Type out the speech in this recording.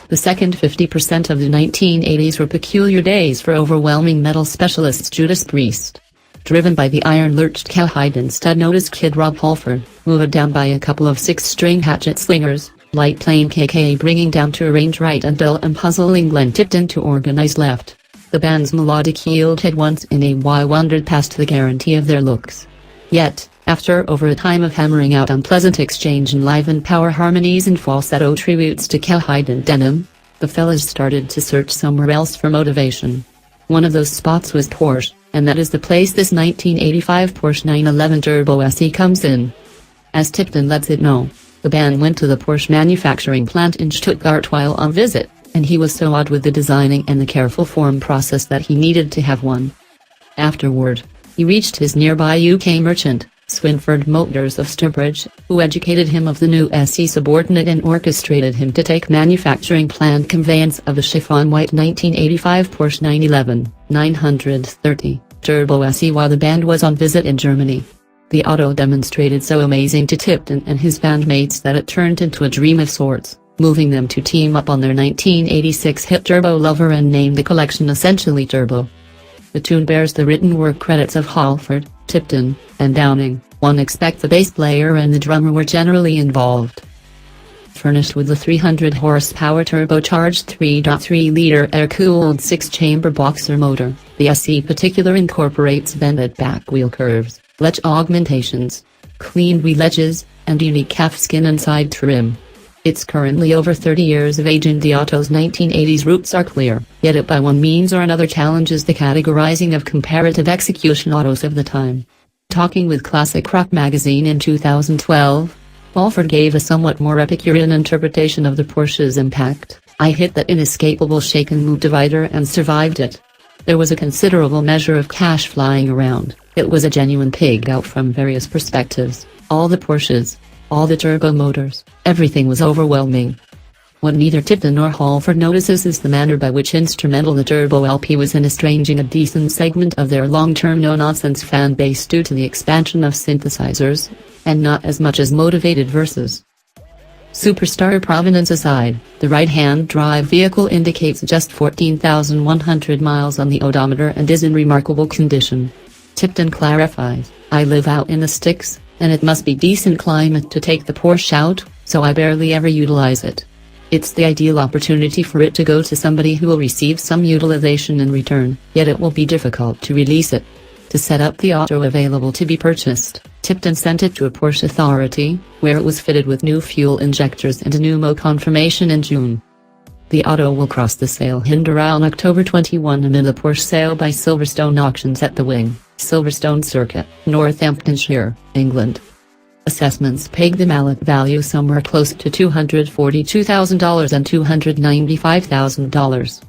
The second 50% of the 1980s were peculiar days for overwhelming metal specialists Judas Priest. Driven by the iron-lurched cowhide stud-nosed Kid Rob Halford, moved down by a couple of six-string hatchet slingers, light plane KK bringing down to arrange right and dull and puzzling Glenn Tipton to organize left. The band's melodic heeled head once in a while wandered past the guarantee of their looks. Yet, after over a time of hammering out unpleasant exchange enlivened power harmonies and falsetto tributes to cowhide and denim, the fellas started to search somewhere else for motivation. One of those spots was Porsche, and that is the place this 1985 Porsche 911 Turbo SE comes in. As Tipton lets it know, the band went to the Porsche manufacturing plant in Stuttgart while on visit, and he was so awed with the designing and the careful form process that he needed to have one. Afterward, he reached his nearby UK merchant, Swinford Motors of Sturbridge, who educated him of the new SE subordinate and orchestrated him to take manufacturing plant conveyance of a chiffon white 1985 Porsche 911-930 Turbo SE while the band was on visit in Germany. The auto demonstrated so amazing to Tipton and his bandmates that it turned into a dream of sorts, moving them to team up on their 1986 hit Turbo Lover and name the collection essentially Turbo. The tune bears the written work credits of Halford, Tipton, and Downing. One expects the bass player and the drummer were generally involved. Furnished with the 300 horsepower turbocharged 3.3-liter air-cooled 6-chamber boxer motor, the SE particular incorporates bended back wheel curves, ledge augmentations, cleaned wheel edges, and unique calfskin and side trim. It's currently over 30 years of age and the auto's 1980s roots are clear, yet it by one means or another challenges the categorizing of comparative execution autos of the time. Talking with Classic Rock magazine in 2012, Halford gave a somewhat more Epicurean interpretation of the Porsche's impact. I hit that inescapable shake and move divider and survived it. There was a considerable measure of cash flying around. It was a genuine pig out from various perspectives. All the Porsches, all the turbo motors, everything was overwhelming. What neither Tipton nor Halford notices is the manner by which instrumental the Turbo LP was in estranging a decent segment of their long-term no-nonsense fan base due to the expansion of synthesizers, and not as much as motivated verses. Superstar provenance aside, the right-hand drive vehicle indicates just 14,100 miles on the odometer and is in remarkable condition. Tipton clarifies, "I live out in the sticks, and it must be decent climate to take the Porsche out, so I barely ever utilize it. It's the ideal opportunity for it to go to somebody who will receive some utilization in return, yet it will be difficult to release it." To set up the auto available to be purchased, Tipton sent it to a Porsche authority, where it was fitted with new fuel injectors and a pneumo confirmation in June. The auto will cross the sale hinder on October 21 amid a Porsche sale by Silverstone Auctions at the Wing, Silverstone Circuit, Northamptonshire, England. Assessments peg the mallet value somewhere close to $242,000 and $295,000.